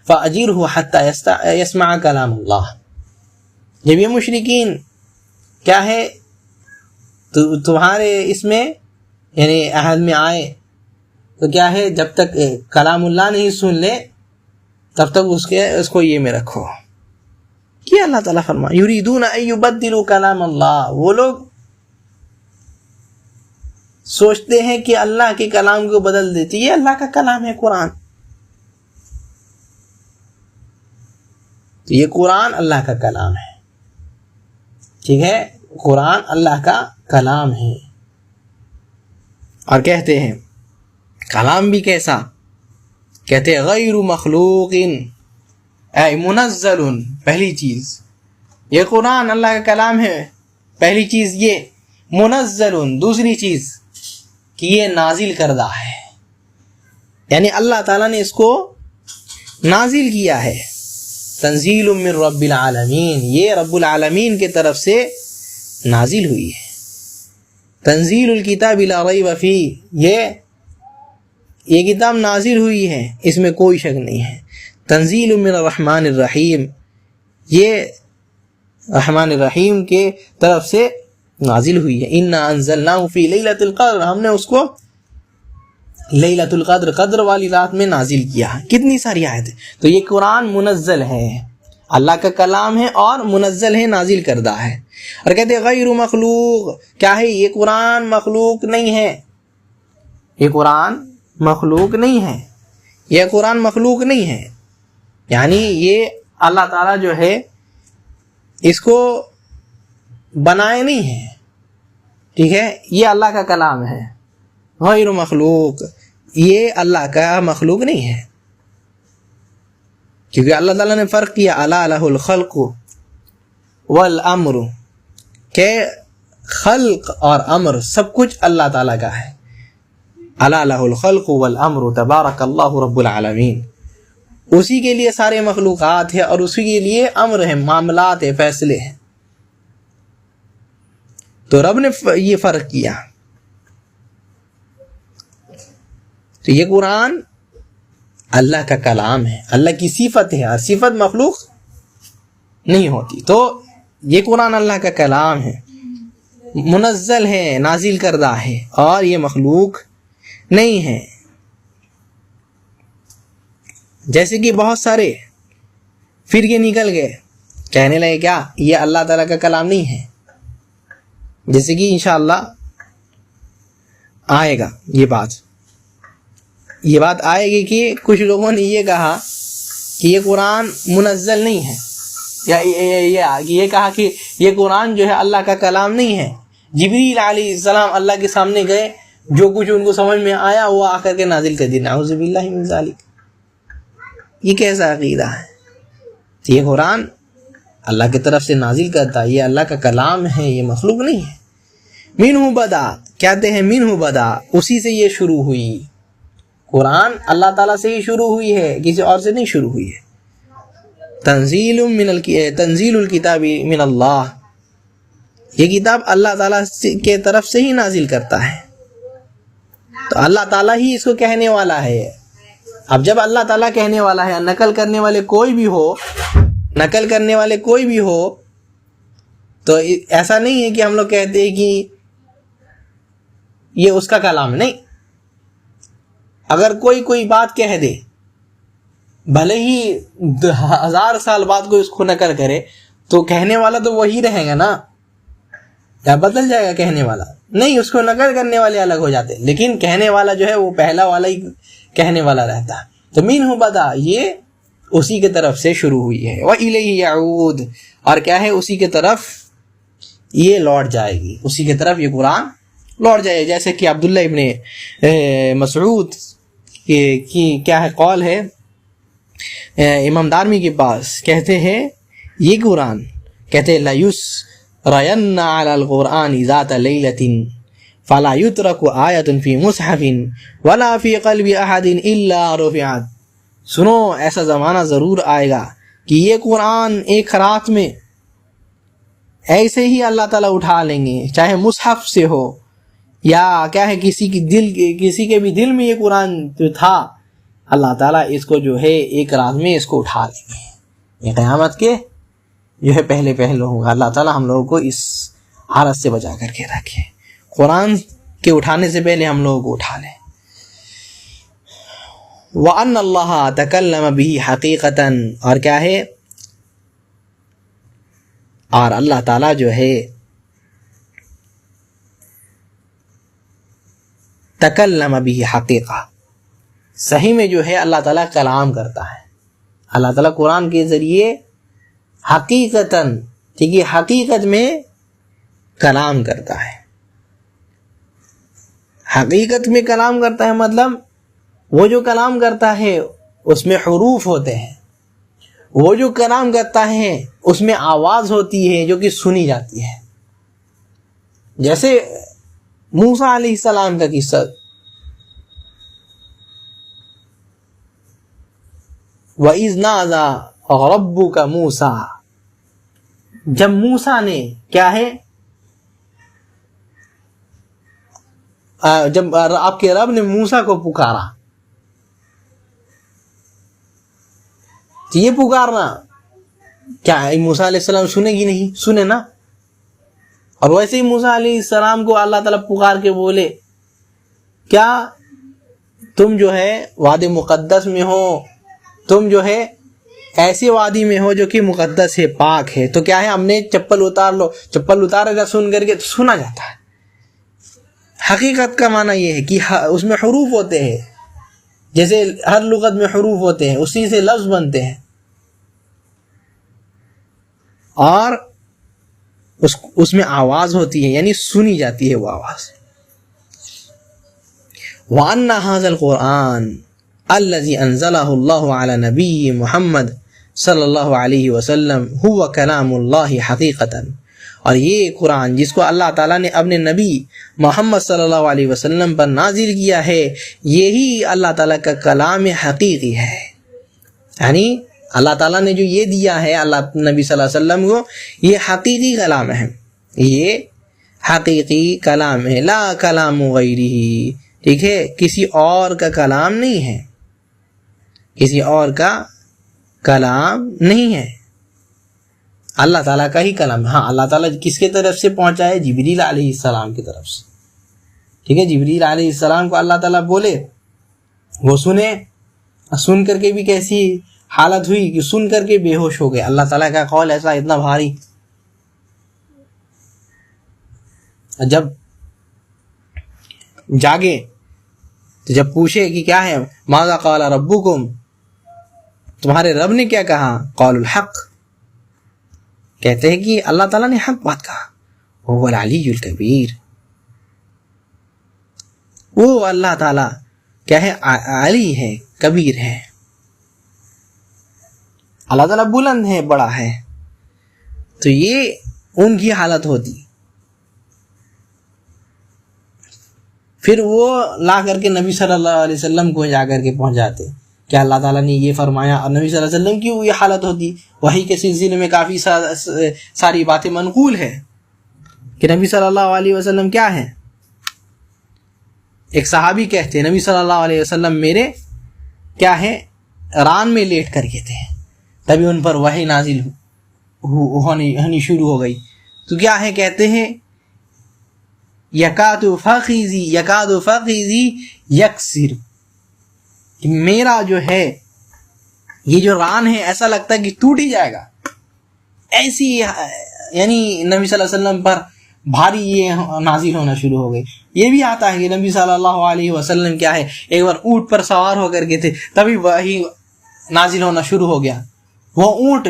A: فَأَجِرْهُ حَتَّى يَسْمَعَ كَلَامَ اللَّهِ. جب یہ مشرکین کیا ہے تمہارے اس میں یعنی عہد میں آئے تو کیا ہے جب تک کلام اللہ نہیں سن لے تب تک اس کو یہ میں رکھو. کیا اللہ تعالیٰ فرمائے یریدون ان یبدلوا کلام اللہ، وہ لوگ سوچتے ہیں کہ اللہ کے کلام کو بدل دیتے. یہ اللہ کا کلام ہے قرآن، تو یہ قرآن اللہ کا کلام ہے. ٹھیک ہے، قرآن اللہ کا کلام ہے. اور کہتے ہیں کلام بھی کیسا، کہتے ہیں غیر مخلوق اے منزل. پہلی چیز یہ قرآن اللہ کا کلام ہے، پہلی چیز یہ منزل. دوسری چیز کہ یہ نازل کردہ ہے، یعنی اللہ تعالیٰ نے اس کو نازل کیا ہے. تنزیل من رب العالمین، یہ رب العالمین کے طرف سے نازل ہوئی ہے. تنزیل الکتاب لا ریب فیہ، یہ کتاب نازل ہوئی ہے، اس میں کوئی شک نہیں ہے. تنزیل من الرحمن الرحیم، یہ رحمان الرحیم کے طرف سے نازل ہوئی ہے. انا انزلناہ فی لیلۃ القدر، ہم نے اس کو لیلۃ القدر، قدر والی رات میں نازل کیا. کتنی ساری آیتیں. تو یہ قرآن منزل ہے، اللہ کا کلام ہے اور منزل ہے، نازل کردہ ہے. اور کہتے ہیں غیر مخلوق، کیا ہے یہ قرآن مخلوق نہیں ہے، یہ قرآن مخلوق نہیں ہے، یہ قرآن مخلوق نہیں ہے. یعنی یہ اللہ تعالیٰ جو ہے اس کو بنائے نہیں ہے. ٹھیک ہے، یہ اللہ کا کلام ہے. غیر مخلوق، یہ اللہ کا مخلوق نہیں ہے. کیونکہ اللہ تعالیٰ نے فرق کیا الا لہ الخلق والامر، کہ خلق اور امر سب کچھ اللہ تعالیٰ کا ہے. الا لہ الخلق والامر تبارک اللہ رب العالمین، اسی کے لیے سارے مخلوقات ہے اور اسی کے لیے امر ہے، معاملات ہے، فیصلے ہیں. تو رب نے یہ فرق کیا. تو یہ قرآن اللہ کا کلام ہے، اللہ کی صفت ہے، اور صفت مخلوق نہیں ہوتی. تو یہ قرآن اللہ کا کلام ہے، منزل ہے، نازل کردہ ہے، اور یہ مخلوق نہیں ہے. جیسے کہ بہت سارے فرقے نکل گئے، کہنے لگے کیا یہ اللہ تعالیٰ کا کلام نہیں ہے. جیسے کہ انشاءاللہ آئے گا یہ بات آئے گی کہ کچھ لوگوں نے یہ کہا کہ یہ قرآن منزل نہیں ہے، یا یہ کہا کہ یہ قرآن جو ہے اللہ کا کلام نہیں ہے. جبریل علیہ السلام اللہ کے سامنے گئے، جو کچھ ان کو سمجھ میں آیا وہ آ کر کے نازل کر دیا. نعوذ باللہ من ذالک. یہ کیسا عقیدہ ہے؟ یہ قرآن اللہ کی طرف سے نازل کرتا ہے، یہ اللہ کا کلام ہے، یہ مخلوق نہیں ہے. منہ بدا، کہتے ہیں منہ بدا، اسی سے یہ شروع ہوئی. قرآن اللہ تعالیٰ سے ہی شروع ہوئی ہے، کسی اور سے نہیں شروع ہوئی ہے. تنزیل الکتاب من اللہ، یہ کتاب اللہ تعالیٰ کے طرف سے ہی نازل کرتا ہے. تو اللہ تعالیٰ ہی اس کو کہنے والا ہے. اب جب اللہ تعالیٰ کہنے والا ہے، نقل کرنے والے کوئی بھی ہو تو ایسا نہیں ہے کہ ہم لوگ کہتے ہیں کہ یہ اس کا کلام. نہیں، اگر کوئی بات کہہ دے، بھلے ہی 1000 سال بعد کوئی اس کو نقل کرے، تو کہنے والا تو وہی رہے گا نا، یا بدل جائے گا کہنے والا؟ نہیں، اس کو نقل کرنے والے الگ ہو جاتے، لیکن کہنے والا جو ہے وہ پہلا والا ہی کہنے والا رہتا. تو منہ بدا، یہ اسی کے طرف سے شروع ہوئی ہے. وَإِلَيْهِ يَعُودُ، اور کیا ہے، اسی کے طرف یہ لوٹ جائے گی، اسی کے طرف یہ قرآن لوٹ جائے. جیسے کہ عبداللہ ابن مسعود کی کیا ہے قول ہے امام دارمی کے پاس، کہتے ہیں یہ قرآن، کہتے ہیں لَيُسْرَيَنَّ عَلَى الْقُرْآنِ ذَاتَ لَيْلَةٍ فَلَا يُتْرَكُ آيَةٌ فِي مُصْحَفٍ وَلَا فِي قَلْبِ أَحَدٍ إِلَّا رُفِعَتْ. سنو، ایسا زمانہ ضرور آئے گا کہ یہ قرآن ایک رات میں ایسے ہی اللہ تعالیٰ اٹھا لیں گے، چاہے مصحف سے ہو یا کیا ہے کسی کے بھی دل میں یہ قرآن جو تھا، اللہ تعالیٰ اس کو جو ہے ایک رات میں اس کو اٹھا لیں گے. یہ قیامت کے جو ہے پہلے ہوگا. اللہ تعالیٰ ہم لوگوں کو اس حالت سے بچا کر کے رکھے، قرآن کے اٹھانے سے پہلے ہم لوگوں کو اٹھا لیں. وَأَنَّ اللَّهَ تَكَلَّمَ بِهِ حَقِيقَةً، اور کیا ہے، اور اللہ تعالیٰ جو ہے تکلم بھی حقیقہ، صحیح میں جو ہے اللہ تعالیٰ کلام کرتا ہے. اللہ تعالیٰ قرآن کے ذریعے حقیقتاً، ٹھیک ہے، حقیقت میں کلام کرتا ہے. حقیقت میں کلام کرتا ہے مطلب وہ جو کلام کرتا ہے اس میں حروف ہوتے ہیں، وہ جو کلام کرتا ہے اس میں آواز ہوتی ہے جو کہ سنی جاتی ہے. جیسے موسیٰ علیہ السلام کا قصہ، وَإِذْ نَادَىٰ رَبُّكَ مُوسَىٰ، جب موسیٰ نے کیا ہے، جب آپ کے رب نے موسیٰ کو پکارا. یہ پکارنا کیا ہے، موسیٰ علیہ السلام سنے گی نہیں؟ سنے نا. اور ویسے ہی موسیٰ علیہ السلام کو اللہ تعالیٰ پکار کے بولے، کیا تم جو ہے وادی مقدس میں ہو، تم جو ہے ایسی وادی میں ہو جو کہ مقدس ہے، پاک ہے، تو کیا ہے، ہم نے چپل اتار لو. چپل اتارے گا سن کر کے تو سنا جاتا ہے. حقیقت کا معنی یہ ہے کہ اس میں حروف ہوتے ہیں، جیسے ہر لغت میں حروف ہوتے ہیں، اسی سے لفظ بنتے ہیں، اور اس میں آواز ہوتی ہے، یعنی سنی جاتی ہے وہ آواز. وَأَنَّ هَذَا الْقُرْآنَ الَّذِي أَنزَلَهُ اللَّهُ عَلَى نَبِيِّ مُحَمَّدٍ صلی اللہ علیہ وسلم ہوا کلام اللہ حقیقتاً، اور یہ قرآن جس کو اللہ تعالیٰ نے اپنے نبی محمد صلی اللہ علیہ وسلم پر نازل کیا ہے، یہی اللہ تعالیٰ کا کلام حقیقی ہے. یعنی اللہ تعالیٰ نے جو یہ دیا ہے اللہ نبی صلی اللہ علیہ وسلم کو، یہ حقیقی کلام ہے، یہ حقیقی کلام ہے. لا کلام غیرہ، ٹھیک ہے، کسی اور کا کلام نہیں ہے، کسی اور کا کلام نہیں ہے، اللہ تعالیٰ کا ہی کلام ہے. ہاں، اللہ تعالیٰ کس کے طرف سے پہنچا ہے؟ جبریل علیہ السلام کی طرف سے. ٹھیک ہے، جبریل علیہ السلام کو اللہ تعالیٰ بولے، وہ سنے، سن کر کے بھی کیسی حالت ہوئی کہ سن کر کے بے ہوش ہو گئے. اللہ تعالیٰ کا قول ایسا اتنا بھاری. جب جاگے تو جب پوچھے کہ کیا ہے، ماذا قال ربکم، تمہارے رب نے کیا کہا؟ قول الحق، کہتے ہیں کہ اللہ تعالیٰ نے حق بات کہا. وہ العلی الکبیر، وہ اللہ تعالیٰ کیا ہے؟ علی ہے، کبیر ہے. اللہ تعالیٰ بلند ہے، بڑا ہے. تو یہ ان کی حالت ہوتی. پھر وہ لا کر کے نبی صلی اللہ علیہ وسلم کو جا کر کے پہنچاتے کہ اللہ تعالیٰ نے یہ فرمایا، اور نبی صلی اللہ علیہ وسلم کی وہ یہ حالت ہوتی. وحی کے سلسلے میں کافی ساری باتیں منقول ہے کہ نبی صلی اللہ علیہ وسلم کیا ہے. ایک صحابی کہتے ہیں نبی صلی اللہ علیہ وسلم میرے کیا ہے ران میں لیٹ کر کے تھے، تبھی ان پر وحی نازل ہونی شروع ہو گئی. تو کیا ہے، کہتے ہیں یکاد فخذی یکسر، کہ میرا جو ہے یہ جو ران ہے ایسا لگتا ہے کہ ٹوٹ ہی جائے گا. ایسی یعنی نبی صلی اللہ علیہ وسلم پر بھاری یہ نازل ہونا شروع ہو گئی. یہ بھی آتا ہے کہ نبی صلی اللہ علیہ وسلم کیا ہے ایک بار اونٹ پر سوار ہو کر کے تھے، تبھی وہی نازل ہونا شروع ہو گیا. وہ اونٹ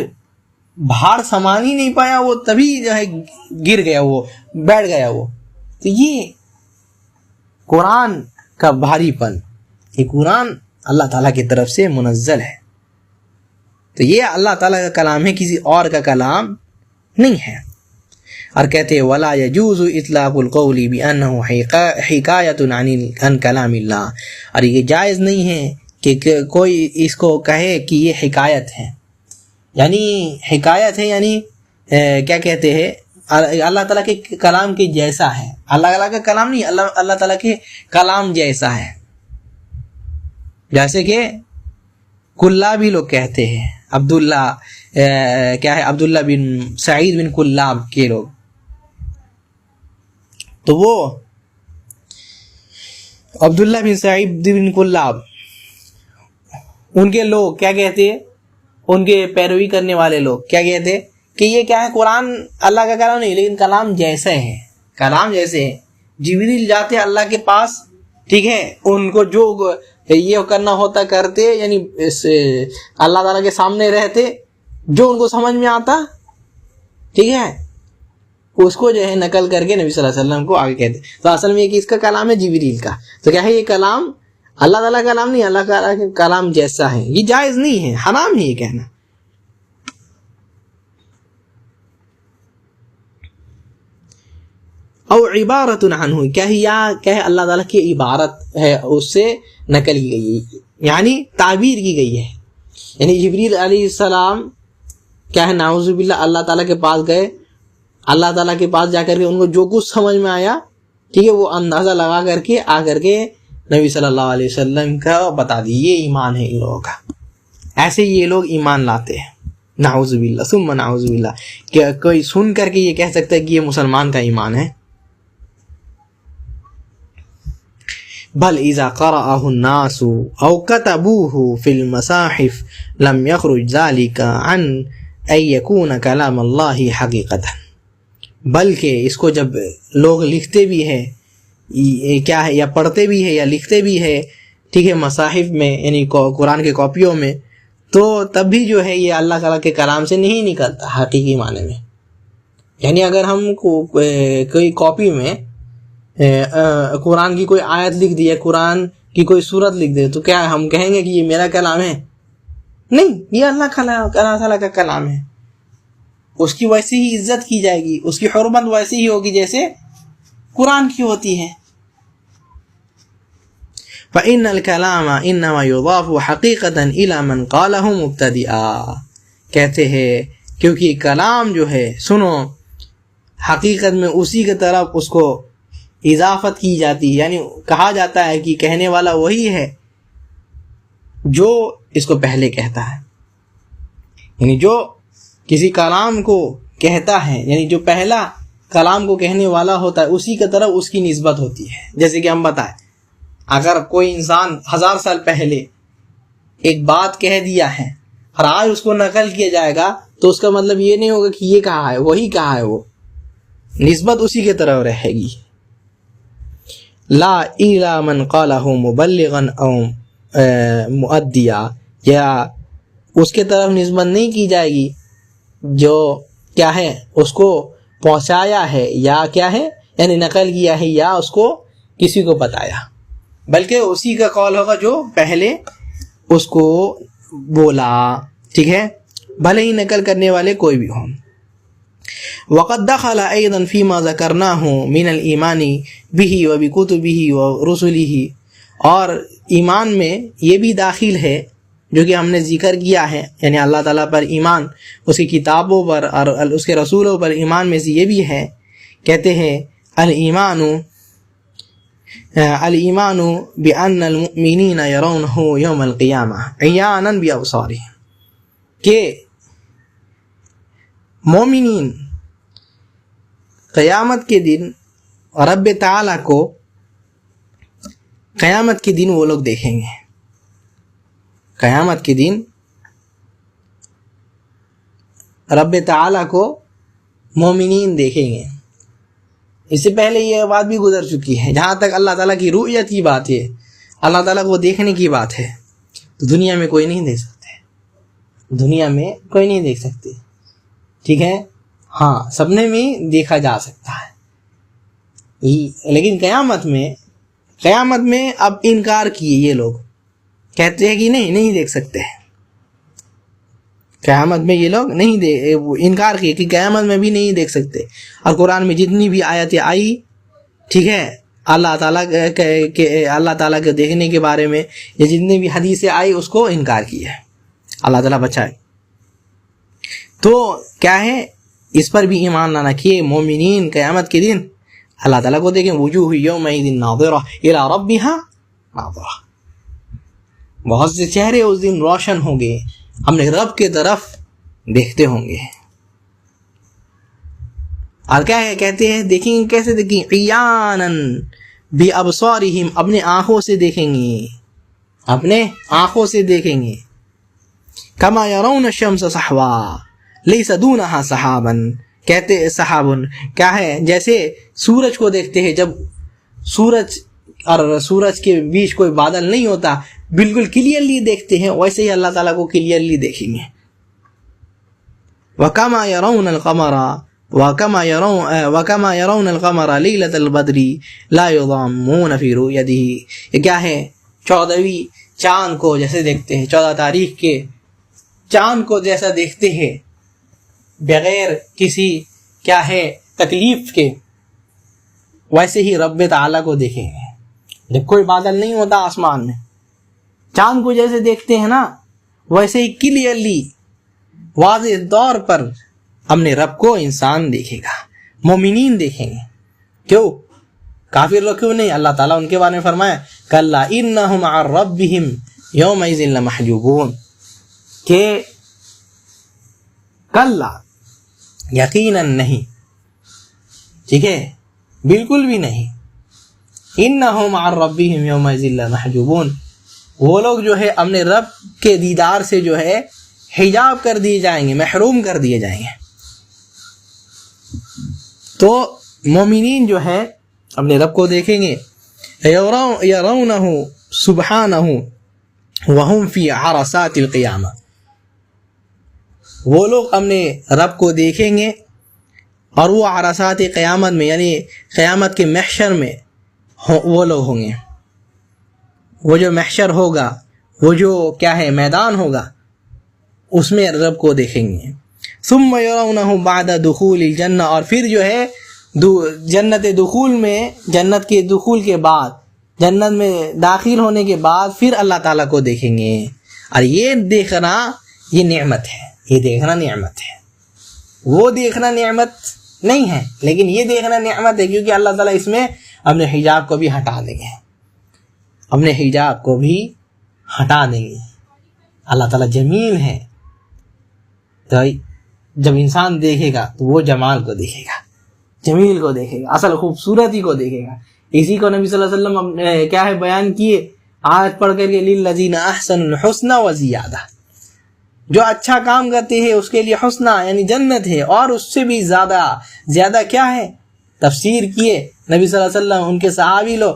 A: بھاڑ سامان ہی نہیں پایا، وہ تبھی جو ہے گر گیا، وہ بیٹھ گیا. وہ تو یہ قرآن کا بھاری پن، یہ قرآن اللہ تعالیٰ کی طرف سے منزل ہے. تو یہ اللہ تعالیٰ کا کلام ہے، کسی اور کا کلام نہیں ہے. اور کہتے ہیں ولا يجوز اطلاق القول بانه حکایۃ عن کلام اللہ، اور یہ جائز نہیں ہے کہ کوئی اس کو کہے کہ یہ حکایت ہے. یعنی حکایت ہے، یعنی کیا کہتے ہیں اللہ تعالیٰ کے کلام کے جیسا ہے. اللہ تعالیٰ کا کلام نہیں، اللہ تعالیٰ کے کلام جیسا ہے. جیسے کہ کلابی لوگ کہتے ہیں، عبداللہ کیا ہے عبداللہ بن سعید بن کلاب کے لوگ. تو وہ عبداللہ بن سعید بن کلاب، ان کے لوگ کیا کہتے ہیں، ان کے پیروی کرنے والے لوگ کیا کہتے ہیں کہ یہ کیا ہے قرآن اللہ کا کلام نہیں، لیکن کلام جیسے ہے، کلام جیسے ہے. جبریل جاتے اللہ کے پاس، ٹھیک ہے، ان کو جو یہ کرنا ہوتا کرتے، یعنی اللہ تعالیٰ کے سامنے رہتے، جو ان کو سمجھ میں آتا، ٹھیک ہے، اس کو جو ہے نقل کر کے نبی صلی اللہ علیہ وسلم کو آگے کہتے. تو اصل میں یہ کس کا کلام ہے؟ جبریل کا. تو کیا ہے یہ کلام اللہ تعالیٰ کا کلام نہیں، اللہ تعالیٰ کا کلام جیسا ہے. یہ جائز نہیں ہے، حرام ہے یہ کہنا. او عبارت عنہ، کیا ہے یا کیا ہے اللہ تعالیٰ کی عبارت ہے، اس سے نقل کی گئی ہے، یعنی تعبیر کی گئی ہے. یعنی جبریل علیہ السلام کیا ہے نعوذ باللہ اللہ تعالیٰ کے پاس گئے، اللہ تعالیٰ کے پاس جا کر کے ان کو جو کچھ سمجھ میں آیا، ٹھیک ہے، وہ اندازہ لگا کر کے آ کر کے نبی صلی اللہ علیہ وسلم کا بتا دی. یہ ایمان ہے ان لوگوں کا. ایسے یہ لوگ ایمان لاتے ہیں، نعوذ باللہ ثم نعوذ باللہ. کہ کوئی سن کر کے یہ کہہ سکتا ہے کہ یہ مسلمان کا ایمان ہے. بل اذا قرأه الناس او كتبوه في المصاحف لم يخرج ذلك عن ان يكون كلام الله حقيقة. بلکہ اس کو جب لوگ لکھتے بھی ہیں کیا ہے، یا پڑھتے بھی ہے یا لکھتے بھی ہے، ٹھیک ہے، مصاحف میں یعنی قرآن کے کاپیوں میں، تو تب بھی جو ہے یہ اللہ تعالیٰ کے کلام سے نہیں نکلتا حقیقی معنی میں. یعنی اگر ہم کوئی کاپی میں قرآن کی کوئی آیت لکھ دی ہے، قرآن کی کوئی سورت لکھ دے، تو کیا ہم کہیں گے کہ یہ میرا کلام ہے؟ نہیں، یہ اللہ تعالیٰ کا کلام ہے، اس کی ویسی ہی عزت کی جائے گی، اس کی حرمت ویسی ہی ہوگی جیسے قرآن کی ہوتی ہے۔ فَإِنَّ الْكَلَامَ إِنَّمَا يُضَافُ حَقِيقَةً إِلَى مَنْ قَالَهُ مُبْتَدِئًا، کہتے ہیں کیونکہ کلام جو ہے سنو حقیقت میں اسی کی طرف اس کو اضافت کی جاتی ہے، یعنی کہا جاتا ہے کہ کہنے والا وہی ہے جو اس کو پہلے کہتا ہے، یعنی جو کسی کلام کو کہتا ہے، یعنی جو پہلا کلام کو کہنے والا ہوتا ہے اسی کی طرف اس کی نسبت ہوتی ہے۔ جیسے کہ ہم بتائیں، اگر کوئی انسان 1000 سال پہلے ایک بات کہہ دیا ہے اور آج اس کو نقل کیا جائے گا تو اس کا مطلب یہ نہیں ہوگا کہ یہ کہا ہے، وہی کہا ہے، وہ نسبت اسی کی طرف رہے گی۔ لا الی من قالہ مبلغا او مؤدیا، یا اس کے طرف نسبت نہیں کی جائے گی جو کیا ہے اس کو پہنچایا ہے یا کیا ہے یعنی نقل کیا ہے یا اس کو کسی کو بتایا، بلکہ اسی کا قول ہوگا جو پہلے اس کو بولا، ٹھیک ہے، بھلے ہی نقل کرنے والے کوئی بھی ہوں۔ وقد دخل ايضا فيما ذكرناه من الايمان به وبكتبه ورسله، اور ایمان میں یہ بھی داخل ہے جو کہ ہم نے ذکر کیا ہے، یعنی اللہ تعالیٰ پر ایمان، اس کی کتابوں پر اور اس کے رسولوں پر ایمان میں سے یہ بھی ہے، کہتے ہیں الایمان بان المؤمنین یرونه یوم القیامہ عیانا بابصارهم، کہ مومنین قیامت کے دن رب تعالیٰ کو قیامت کے دن وہ لوگ دیکھیں گے، قیامت کے دن رب تعالیٰ کو مومنین دیکھیں گے۔ اس سے پہلے یہ بات بھی گزر چکی ہے، جہاں تک اللہ تعالیٰ کی رؤیت کی بات ہے، اللہ تعالیٰ کو دیکھنے کی بات ہے، تو دنیا میں کوئی نہیں دیکھ سکتے، دنیا میں کوئی نہیں دیکھ سکتے، ٹھیک ہے، ہاں سپنے میں دیکھا جا سکتا ہے، لیکن قیامت میں اب انکار کیے یہ لوگ، کہتے ہیں کہ نہیں دیکھ سکتے، قیامت میں یہ لوگ انکار کیے کہ قیامت میں بھی نہیں دیکھ سکتے، اور قرآن میں جتنی بھی آیتیں آئی، ٹھیک ہے، اللہ تعالیٰ کے دیکھنے کے بارے میں یہ جتنی بھی حدیثیں آئی اس کو انکار کیا ہے، اللہ تعالیٰ بچائے۔ تو کیا ہے، اس پر بھی ایمان لانا کہ مومنین قیامت کے دن اللہ تعالیٰ کو دیکھیں، وجوہ یومئذ ناظرہ الی ربہا ناظرہ، بہت سے چہرے اس دن روشن ہوں گے، اپنے رب کے طرف دیکھتے ہوں گے۔ اور کیا ہے، کہتے ہیں دیکھیں گے، کیسے دیکھیں، عیانا بابصارہم، اپنے آنکھوں سے دیکھیں گے، اپنے آنکھوں سے دیکھیں گے۔ کما یرون الشمس صحوا لیس دونہا سحابا، کہتے صحابن، کیا ہے، جیسے سورج کو دیکھتے ہیں، جب سورج اور سورج کے بیچ کوئی بادل نہیں ہوتا، بالکل کلیئرلی دیکھتے ہیں، ویسے ہی اللہ تعالیٰ کو کلیئرلی دیکھیں گے۔ وَكَمَا يَرَوْنَ الْقَمَرَ لَيْلَةَ الْبَدْرِ لَا يُضَامُّونَ فِي رُؤْيَتِهِ، یہ کیا ہے، 14ویں چاند کو جیسے دیکھتے ہیں، 14 تاریخ کے چاند کو جیسا دیکھتے ہیں بغیر کسی کیا ہے تکلیف کے، ویسے ہی رب تعالیٰ کو دیکھیں گے۔ جب کوئی بادل نہیں ہوتا آسمان میں، چاند کو جیسے دیکھتے ہیں نا، ویسے ہی کلیئرلی واضح طور پر اپنے رب کو انسان دیکھے گا، مومنین دیکھیں گے۔ کیوں؟ کافر لوگ کیوں نہیں؟ اللہ تعالیٰ ان کے بارے میں فرمایا کلا انہم عن ربہم یومئذ لمحجوبون، کہ کلا یقیناً نہیں، ٹھیک ہے، بالکل بھی نہیں، انہم عن ربہم یومئذ لمحجوبون، وہ لوگ جو ہے اپنے رب کے دیدار سے جو ہے حجاب کر دیے جائیں گے، محروم کر دیے جائیں گے۔ تو مومنین جو ہے اپنے رب کو دیکھیں گے، یرونہ سبحانہ وہم فی عرصات القیامہ، وہ لوگ اپنے رب کو دیکھیں گے اور وہ عرصات قیامت میں، یعنی قیامت کے محشر میں وہ لوگ ہوں گے، وہ جو محشر ہوگا، وہ جو کیا ہے میدان ہوگا، اس میں رب کو دیکھیں گے. ثم یرونہ بعد دخول الجنہ، اور پھر جو ہے جنت دخول میں، جنت کے دخول کے بعد، جنت میں داخل ہونے کے بعد پھر اللہ تعالیٰ کو دیکھیں گے. اور یہ دیکھنا یہ نعمت ہے، یہ دیکھنا نعمت ہے. وہ دیکھنا نعمت نہیں ہے، لیکن یہ دیکھنا نعمت ہے، کیونکہ اللہ تعالیٰ اس میں اپنے حجاب کو بھی ہٹا دیں گے، اپنے حجاب کو بھی ہٹا دیں گے. اللہ تعالیٰ جمیل ہے، تو جب انسان دیکھے گا تو وہ جمال کو دیکھے گا، جمیل کو دیکھے گا، اصل خوبصورتی کو دیکھے گا. اسی کو نبی صلی اللہ علیہ وسلم کیا ہے بیان کیے آیت پڑھ کر کے، للذین احسنوا الحسنى وزیادہ، جو اچھا کام کرتے ہیں اس کے لیے حسنہ یعنی جنت ہے، اور اس سے بھی زیادہ. زیادہ کیا ہے؟ تفسیر کیے نبی صلی اللہ علیہ وسلم، ان کے صحابی لوگ،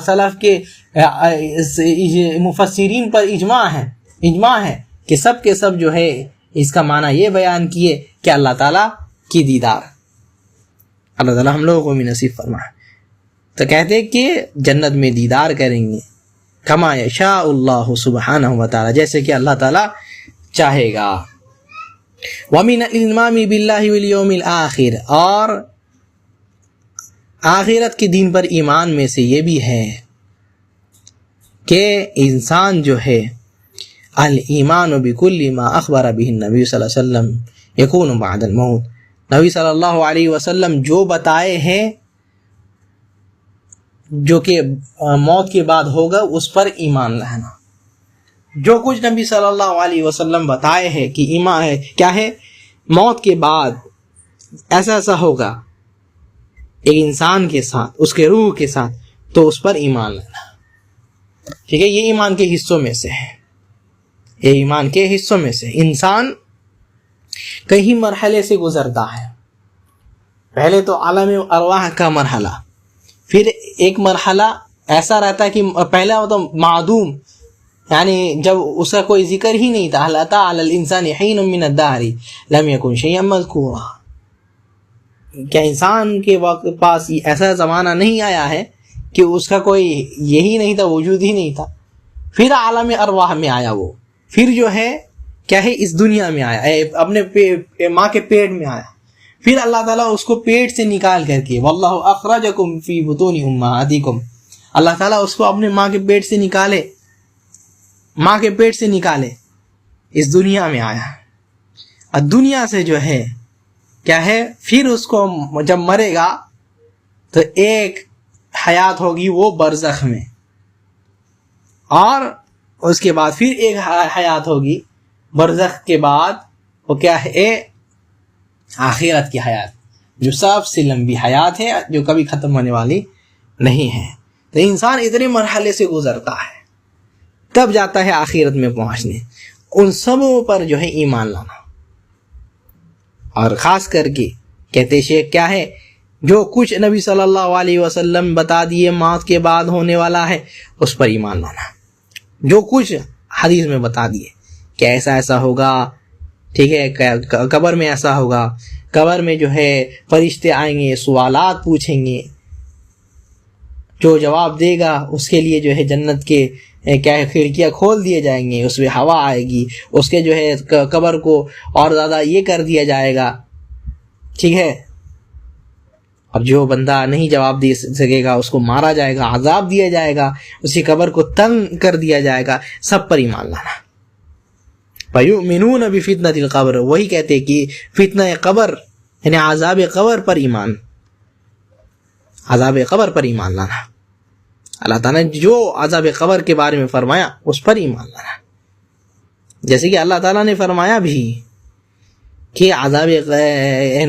A: سلف کے مفسرین پر اجماع ہے کہ سب کے سب جو ہے اس کا معنی یہ بیان کیے کہ اللہ تعالیٰ کی دیدار. اللہ تعالیٰ ہم لوگوں کو بھی نصیب فرمائے. تو کہتے ہیں کہ جنت میں دیدار کریں گے، کما یشاء اللہ سبحانہ و تعالیٰ، جیسے کہ اللہ تعالیٰ چاہے گا. وَمِنَ الْإِيمَانِ بِاللَّهِ وَالْيَوْمِ الْآخِرِ، اور آخرت کے دن پر ایمان میں سے یہ بھی ہے کہ انسان جو ہے الایمان بکل ما اخبر به النبی صلی اللہ علیہ وسلم یکون بعد الموت، نبی صلی اللہ علیہ وسلم جو بتائے ہیں جو کہ موت کے بعد ہوگا اس پر ایمان لانا. جو کچھ نبی صلی اللہ علیہ وسلم بتائے ہیں کہ ایمان ہے کیا ہے، موت کے بعد ایسا ایسا ہوگا ایک انسان کے ساتھ، اس کے روح کے ساتھ، تو اس پر ایمان لانا. ٹھیک ہے، یہ ایمان کے حصوں میں سے ہے، یہ ایمان کے حصوں میں سے. انسان کئی مرحلے سے گزرتا ہے. پہلے تو عالم ارواح کا مرحلہ، پھر ایک مرحلہ ایسا رہتا ہے کہ پہلا تو معدوم، یعنی جب اس کا کوئی ذکر ہی نہیں تھا. حَلَّ أَتَىٰ عَلَى الْإِنسَانِ حِينٌ مِّنَ الدَّهْرِ لَمْ يَكُنْ شَيْئًا مَّذْكُورًا، کیا انسان کے پاس ایسا زمانہ نہیں آیا ہے کہ اس کا کوئی یہی نہیں تھا، وجود ہی نہیں تھا. پھر عالم ارواح میں آیا وہ، پھر جو ہے کیا ہے اس دنیا میں آیا، اپنے ماں کے پیٹ میں آیا. پھر اللہ تعالیٰ اس کو پیٹ سے نکال کر کے، واللہ اخرجکم فی بطون امہاتکم، اللہ تعالیٰ اس کو اپنے ماں کے پیٹ سے نکالے، ماں کے پیٹ سے نکالے، اس دنیا میں آیا. اور دنیا سے جو ہے کیا ہے، پھر اس کو جب مرے گا تو ایک حیات ہوگی وہ برزخ میں، اور اس کے بعد پھر ایک حیات ہوگی برزخ کے بعد، وہ کیا ہے آخرت کی حیات، جو سب سے لمبی حیات ہے، جو کبھی ختم ہونے والی نہیں ہے. تو انسان اتنے مرحلے سے گزرتا ہے، تب جاتا ہے آخرت میں پہنچنے. ان سبوں پر جو ہے ایمان لانا، اور خاص کر کے کہتے شیخ کیا ہے، جو کچھ نبی صلی اللہ علیہ وسلم بتا دیے موت کے بعد ہونے والا ہے اس پر ایمان لانا. جو کچھ حدیث میں بتا دیے کہ ایسا ایسا ہوگا، ٹھیک ہے، قبر میں ایسا ہوگا، قبر میں جو ہے فرشتے آئیں گے، سوالات پوچھیں گے، جو جواب دے گا اس کے لیے جو ہے جنت کے کیا ہے کھڑکیاں کھول دیے جائیں گے، اس میں ہوا آئے گی، اس کے جو ہے قبر کو اور زیادہ یہ کر دیا جائے گا. ٹھیک ہے، اور جو بندہ نہیں جواب دے سکے گا اس کو مارا جائے گا، عذاب دیا جائے گا، اس کی قبر کو تنگ کر دیا جائے گا. سب پر ایمان لانا. فَيُؤْمِنُونَ بِفِتْنَةِ الْقَبْرِ، وہی کہتے کہ فتنہ قبر یعنی عذاب قبر پر ایمان، عذاب قبر پر ایمان لانا. اللہ تعالیٰ نے جو عذاب قبر کے بارے میں فرمایا اس پر ایمان لانا. جیسے کہ اللہ تعالیٰ نے فرمایا بھی کہ عذاب،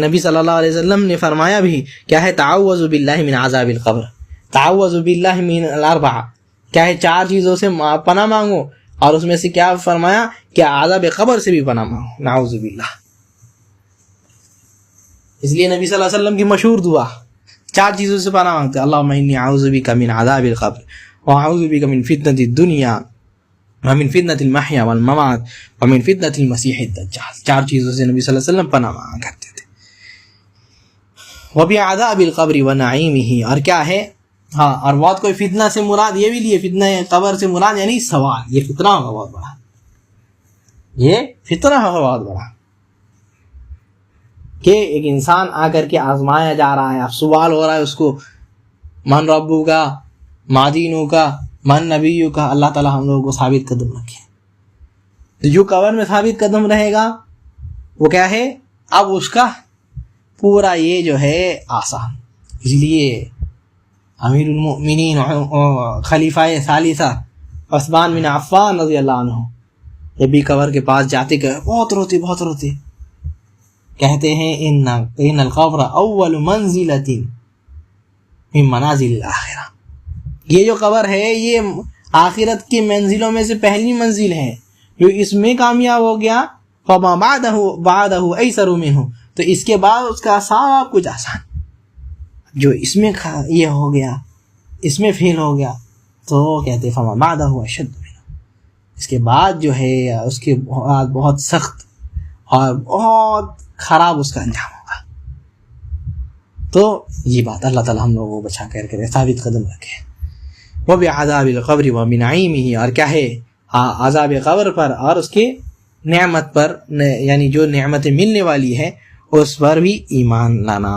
A: نبی صلی اللہ علیہ وسلم نے فرمایا بھی کیا ہے، تعوذ باللہ من عذاب القبر، تعوذ باللہ من الاربعہ، کیا ہے 4 چیزوں سے پناہ مانگو، اور اس میں سے کیا فرمایا کہ عذاب قبر سے بھی پناہ مانگو، نعوذ باللہ. اس لیے نبی صلی اللہ علیہ وسلم کی مشہور دعا 4 چیزوں سے پناہ مانگتے، اللہم انی اعوذ بک من عذاب القبر، واعوذ بک من فتنۃ الدنیا، ومن فتنۃ المحیا والممات، ومن فتنۃ المسیح الدجال. 4 چیزوں سے نبی صلی اللہ علیہ وسلم پناہ مانگا کرتے تھے. وبعذاب القبر ونعیمہ، اور کیا ہے، ہاں، اور بہت کوئی فتنہ سے مراد یہ بھی لیے، فتنہ قبر سے مراد یعنی سوال، یہ فتنہ ہوگا بہت بڑا، یہ فتنہ ہے بہت بڑا کہ ایک انسان آ کر کے آزمایا جا رہا ہے، اب سوال ہو رہا ہے اس کو، من ربو کا، مادینوں کا، من نبیوں کا. اللہ تعالیٰ ہم لوگوں کو ثابت قدم رکھے. تو جو قبر میں ثابت قدم رہے گا وہ کیا ہے؟ اب اس کا پورا یہ جو ہے آسان. اس لیے امیر المؤمنین خلیفہ ثالثہ عثمان بن عفان رضی اللہ عنہ جب بھی قبر کے پاس جاتے کہ بہت روتے کہتے ہیں ان القبر اول منزلۃ من منازل الاخرہ. یہ جو قبر ہے یہ آخرت کی منزلوں میں سے پہلی منزل ہے، جو اس میں کامیاب ہو گیا فما بعدہ ایسر منہ، تو اس کے بعد اس کا سب کچھ آسان. جو اس میں یہ ہو گیا، اس میں فیل ہو گیا، تو کہتے فما بعدہ اشد منہ، اس کے بعد جو ہے اس کے بعد بہت سخت اور بہت خراب اس کا انجام ہوگا. تو یہ بات اللہ تعالیٰ ہم لوگوں کو بچا کر کے ثابت قدم رکھے. وبعذاب القبر وبنعیمہ، اور کیا ہے عذاب قبر پر اور اس کے نعمت پر، یعنی جو نعمتیں ملنے والی ہے اس پر بھی ایمان لانا.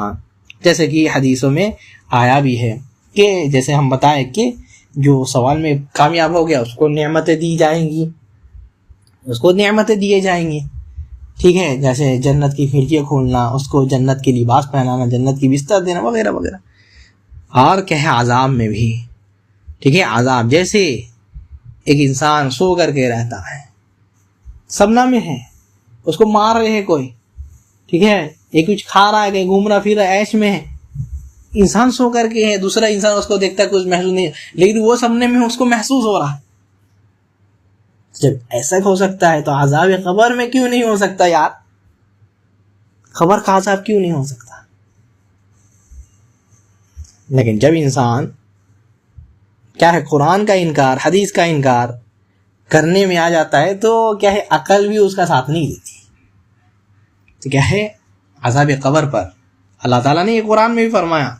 A: جیسے کہ حدیثوں میں آیا بھی ہے کہ جیسے ہم بتائیں کہ جو سوال میں کامیاب ہو گیا اس کو نعمتیں دی جائیں گی، اس کو نعمتیں دیے جائیں گی. ٹھیک ہے، جیسے جنت کی کھڑکیاں کھولنا، اس کو جنت کے لباس پہنانا، جنت کی بستر دینا وغیرہ وغیرہ. اور کیا ہے عذاب میں بھی، ٹھیک ہے، عذاب جیسے ایک انسان سو کر کے رہتا ہے، سبنا میں ہے، اس کو مار رہے ہیں کوئی، ٹھیک ہے، یہ کچھ کھا رہا ہے، کہیں گھوم رہا پھر رہا، عیش میں ہے. انسان سو کر کے ہے، دوسرا انسان اس کو دیکھتا ہے کچھ محسوس نہیں، لیکن وہ سپنے میں اس کو محسوس ہو رہا ہے. جب ایسا ہو سکتا ہے تو عذاب قبر میں کیوں نہیں ہو سکتا یار؟ قبر کا عذاب کیوں نہیں ہو سکتا؟ لیکن جب انسان کیا ہے قرآن کا انکار، حدیث کا انکار کرنے میں آ جاتا ہے تو کیا ہے عقل بھی اس کا ساتھ نہیں دیتی. تو کیا ہے عذاب قبر پر اللہ تعالیٰ نے یہ قرآن میں بھی فرمایا.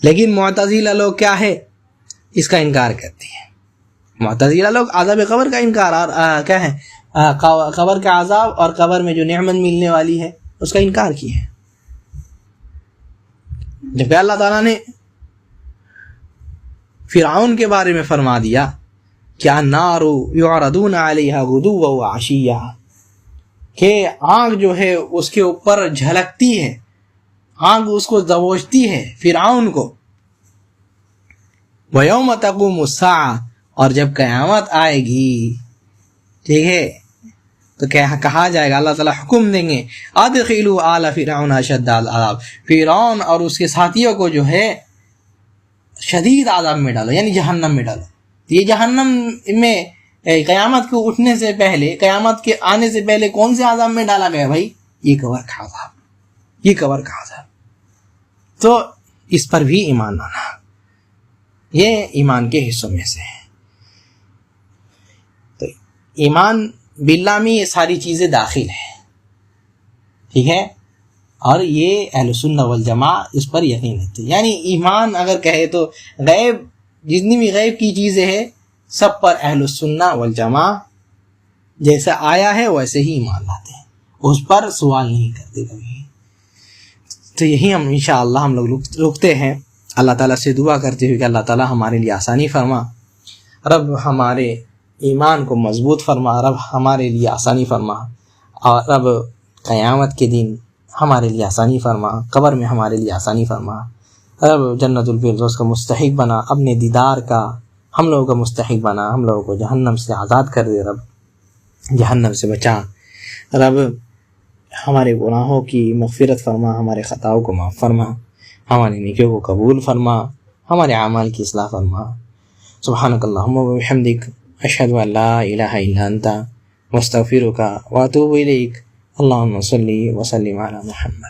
A: لیکن معتزلہ لوگ کیا ہے اس کا انکار کرتی ہیں. معتزلہ لوگ عذاب قبر کا انکار اور کیا ہے قبر کا عذاب اور قبر میں جو نعمت ملنے والی ہے اس کا انکار کی ہے. جبکہ اللہ تعالیٰ نے فرعون کے بارے میں فرما دیا کہ النار یعرضون علیہا غدوا وعشیا، کہ آگ جو ہے اس کے اوپر جھلکتی ہے، آگ اس کو دبوچتی ہے فرعون کو. ویوم تقوم الساعہ، اور جب قیامت آئے گی، ٹھیک ہے، تو کہا جائے گا، اللہ تعالیٰ حکم دیں گے ادخلوا آل فرعون اشد العذاب، فرعون اور اس کے ساتھیوں کو جو ہے شدید عذاب میں ڈالو، یعنی جہنم میں ڈالو. یہ جہنم میں قیامت کو اٹھنے سے پہلے، قیامت کے آنے سے پہلے کون سے عذاب میں ڈالا گیا بھائی؟ یہ قبر کا عذاب، یہ قبر کا عذاب. تو اس پر بھی ایمان لانا یہ ایمان کے حصوں میں سے ہے. تو ایمان باللہ میں یہ ساری چیزیں داخل ہیں، ٹھیک ہے، اور یہ اہل سنہ والجماع اس پر یقین رکھتے ہیں. یعنی ایمان اگر کہے تو غیب، جتنی بھی غیب کی چیزیں ہیں سب پر اہل سنہ والجماع جیسا آیا ہے ویسے ہی ایمان لاتے ہیں، اس پر سوال نہیں کرتے کبھی. تو یہی ہم انشاءاللہ ہم لوگ رکتے ہیں، اللہ تعالیٰ سے دعا کرتے ہوئے کہ اللہ تعالیٰ ہمارے لیے آسانی فرما، رب ہمارے ایمان کو مضبوط فرما، رب ہمارے لیے آسانی فرما، اور رب قیامت کے دن ہمارے لیے آسانی فرما، قبر میں ہمارے لیے آسانی فرما، رب جنت الفردوس کا مستحق بنا، اپنے دیدار کا ہم لوگوں کا مستحق بنا، ہم لوگوں کو جہنم سے آزاد کر دے، رب جہنم سے بچا، رب ہمارے گناہوں کی مغفرت فرما، ہمارے خطاؤں کو معاف فرما، ہماری نیکیوں کو قبول فرما، ہمارے اعمال کی اصلاح فرما. سبحانک اللہم و بحمدک، اشہد ان لا الہ الا انت، استغفرک و اتوب الیک. اللہم صلی وسلم علی محمد.